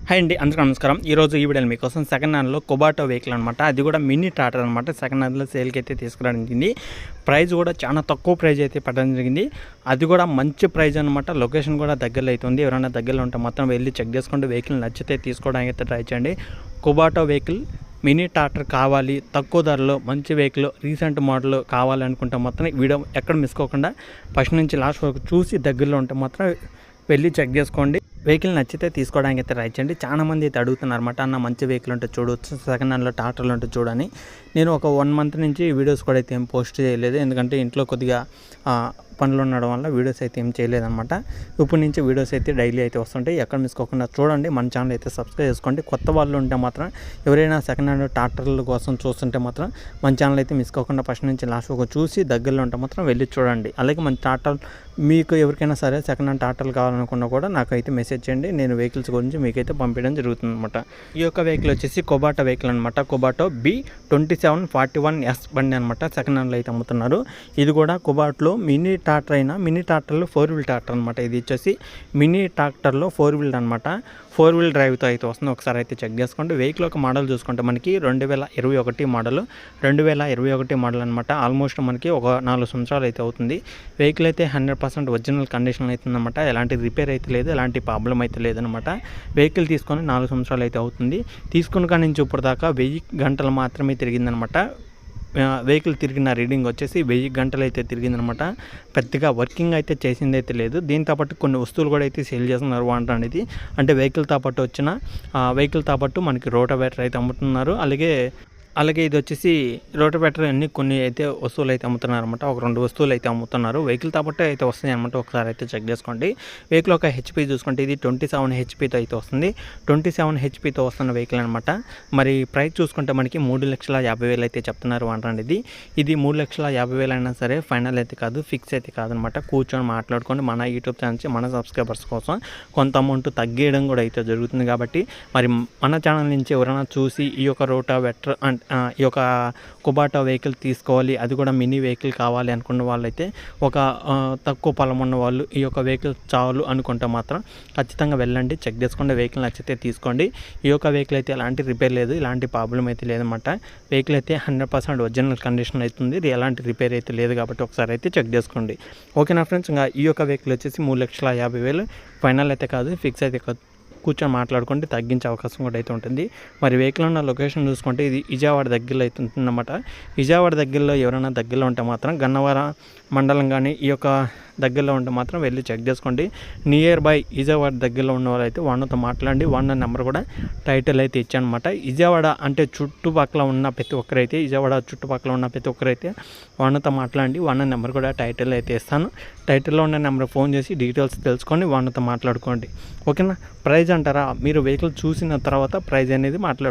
Hi అండి, అందరికీ నమస్కారం. ఈరోజు ఈ వీడియోలో మీకోసం సెకండ్ హ్యాండ్లో కొబాటో వెహికల్ అనమాట. అది కూడా మినీ టాటర్ అనమాట. సెకండ్ హ్యాండ్లో సేల్కి అయితే తీసుకురావడం జరిగింది. ప్రైస్ కూడా చాలా తక్కువ ప్రైజ్ అయితే పడడం జరిగింది. అది కూడా మంచి ప్రైజ్ అనమాట. లొకేషన్ కూడా దగ్గరలో అవుతుంది. ఎవరైనా దగ్గరలో ఉంటే మొత్తం వెళ్ళి చెక్ చేసుకోండి. వెహికల్ నచ్చితే తీసుకోవడానికి అయితే ట్రై చేయండి. కొబాటో వెహికల్ మినీ టాటర్ కావాలి, తక్కువ ధరలో మంచి వెహికల్ రీసెంట్ మోడల్ కావాలనుకుంటే మాత్రం వీడియో ఎక్కడ మిస్ కాకుండా ఫస్ట్ నుంచి లాస్ట్ వరకు చూసి దగ్గరలో ఉంటే మాత్రం వెళ్ళి చెక్ చేసుకోండి. వెహికల్ నచ్చితే తీసుకోవడానికి అయితే ట్రై చేయండి. చాలామంది అయితే అడుగుతున్నారు అనమాట, అన్న మంచి వెహికల్ ఉంటే చూడవచ్చు, సెకండ్ హ్యాండ్లో టాటర్లు ఉంటే చూడని. నేను ఒక 1 మంత్ నుంచి వీడియోస్ కూడా అయితే ఏం పోస్ట్ చేయలేదు, ఎందుకంటే ఇంట్లో కొద్దిగా పనులు ఉండడం వల్ల వీడియోస్ అయితే ఏం చేయలేదన్నమాట. ఇప్పుడు నుంచి వీడియోస్ అయితే డైలీ అయితే వస్తుంటాయి. ఎక్కడ మిసుకోకుండా చూడండి. మన ఛానల్ అయితే సబ్స్క్రైబ్ చేసుకోండి. కొత్త వాళ్ళు ఉంటే మాత్రం ఎవరైనా సెకండ్ హ్యాండ్ టాటర్ల కోసం చూస్తుంటే మాత్రం మన ఛానల్ అయితే మిసుకోకుండా ఫస్ట్ నుంచి లాస్ట్ ఒక చూసి దగ్గరలో ఉంటే మాత్రం వెళ్ళి చూడండి. అలాగే మన టాటర్ మీకు ఎవరికైనా సరే సెకండ్ హ్యాండ్ టాటర్లు కావాలనుకున్నా కూడా నాకైతే మెసేజ్ చేయండి. నేను వెహికల్స్ గురించి మీకైతే పంపించడం జరుగుతుంది అనమాట. ఈ యొక్క వెహికల్ వచ్చేసి కొబాటో వెహికల్ అనమాట. కొబాటో B2741S బండి అనమాట. సెకండ్ హ్యాండ్లో అయితే అమ్ముతున్నారు. ఇది కూడా కొబాట్లో మినీ టాటర్ అయినా మినీ టాటర్లో 4 వీల్ టాటర్ అనమాట. ఇది వచ్చేసి మినీ ట్రాక్టర్లో 4 వీల్ అనమాట. 4 వీల్ డ్రైవ్తో అయితే వస్తుంది. ఒకసారి అయితే చెక్ చేసుకోండి. వెహికల్ ఒక మోడల్ చూసుకుంటే మనకి 2021 మోడల్ 2021 మోడల్ అనమాట. ఆల్మోస్ట్ మనకి ఒక 4 సంవత్సరాలు అయితే అవుతుంది. వెహికల్ అయితే 100% ఒరిజినల్ కండిషన్ అవుతుందన్నమాట. ఎలాంటి రిపేర్ అయితే లేదు, ఎలాంటి ప్రాబ్లం అయితే లేదనమాట. వెహికల్ తీసుకొని 4 సంవత్సరాలు అయితే అవుతుంది. తీసుకున్న కాడి నుంచి ఇప్పటిదాకా 1000 గంటలు మాత్రమే తిరిగిందనమాట. వెహికల్ తిరిగిన రీడింగ్ వచ్చేసి 1000 గంటలు అయితే తిరిగిందనమాట. పెద్దగా వర్కింగ్ అయితే చేసింది అయితే లేదు. దీంతో పాటు కొన్ని వస్తువులు కూడా అయితే సేల్ చేస్తున్నారు వాంట అనేది. అంటే వెహికల్తో పాటు వచ్చిన వెహికల్తో పాటు మనకి రోటావేటర్ అయితే అమ్ముతున్నారు. అలాగే ఇది వచ్చేసి రోటావేటర్ అన్ని కొన్ని అయితే వస్తువులు అయితే అమ్ముతున్నారు అనమాట. ఒక 2 వస్తువులు అయితే అమ్ముతున్నారు. వెహికల్తో పాటు అయితే వస్తాయి అనమాట. ఒకసారి అయితే చెక్ చేసుకోండి. వెహికల్ ఒక హెచ్పి చూసుకుంటే ఇది 27 హెచ్పితో అయితే వస్తుంది. 27 హెచ్పితో వస్తున్న వెహికల్ అనమాట. మరి ప్రైస్ చూసుకుంటే మనకి 3,50,000 అయితే చెప్తున్నారు అంటండి. ఇది 3,50,000 అయినా సరే ఫైనల్ అయితే కాదు, ఫిక్స్ అయితే కాదనమాట. కూర్చొని మాట్లాడుకొని మన యూట్యూబ్ ఛానల్ నుంచి మన సబ్స్క్రైబర్స్ కోసం కొంత అమౌంట్ తగ్గేయడం కూడా అయితే జరుగుతుంది. కాబట్టి మరి మన ఛానల్ నుంచి ఎవరైనా చూసి ఈ యొక్క రోటావేటర్ ఈ యొక్క కొబాటో వెహికల్ తీసుకోవాలి, అది కూడా మినీ వెహికల్ కావాలి అనుకున్న వాళ్ళైతే, ఒక తక్కువ పొలం ఉన్న వాళ్ళు ఈ యొక్క వెహికల్ చాలు అనుకుంటే మాత్రం ఖచ్చితంగా వెళ్ళండి, చెక్ చేసుకోండి. వెహికల్ నచ్చితే తీసుకోండి. ఈ యొక్క వెహికల్ అయితే ఎలాంటి రిపేర్ లేదు, ఎలాంటి ప్రాబ్లం అయితే లేదన్నమాట. వెహికల్ అయితే 100% ఒరిజినల్ కండిషన్ అవుతుంది. ఎలాంటి రిపేర్ అయితే లేదు. కాబట్టి ఒకసారి అయితే చెక్ చేసుకోండి. ఓకేనా ఫ్రెండ్స్. ఇంకా ఈ యొక్క వెహికల్ వచ్చేసి 3,50,000 ఫైనల్ అయితే కాదు, ఫిక్స్ అయితే కాదు. కూర్చొని మాట్లాడుకుంటే తగ్గించే అవకాశం కూడా అయితే ఉంటుంది. మరి వెహికల్ ఉన్న లొకేషన్ చూసుకుంటే ఇది విజయవాడ దగ్గరలో అయితే ఉంటుందన్నమాట. విజయవాడ దగ్గరలో ఎవరైనా దగ్గరలో ఉంటే మాత్రం గన్నవరం మండలం కానీ ఈ యొక్క దగ్గరలో ఉంటే మాత్రం వెళ్ళి చెక్ చేసుకోండి. నియర్ బై విజయవాడ దగ్గరలో ఉన్న వాళ్ళైతే వాళ్ళతో మాట్లాడి వాళ్ళ నెంబర్ కూడా టైటిల్ అయితే ఇచ్చానమాట. విజయవాడ అంటే చుట్టుపక్కల ఉన్న ప్రతి ఒక్కరైతే విజయవాడ చుట్టుపక్కల ఉన్న ప్రతి ఒక్కరైతే వాళ్ళతో మాట్లాడి వాళ్ళ నెంబర్ కూడా టైటిల్ అయితే ఇస్తాను. టైటిల్లో ఉన్న నెంబర్ ఫోన్ చేసి డీటెయిల్స్ తెలుసుకొని వాళ్ళతో మాట్లాడుకోండి. ఓకేనా. ప్రైజ్ అంటారా, మీరు వెహికల్ చూసిన తర్వాత ప్రైజ్ అనేది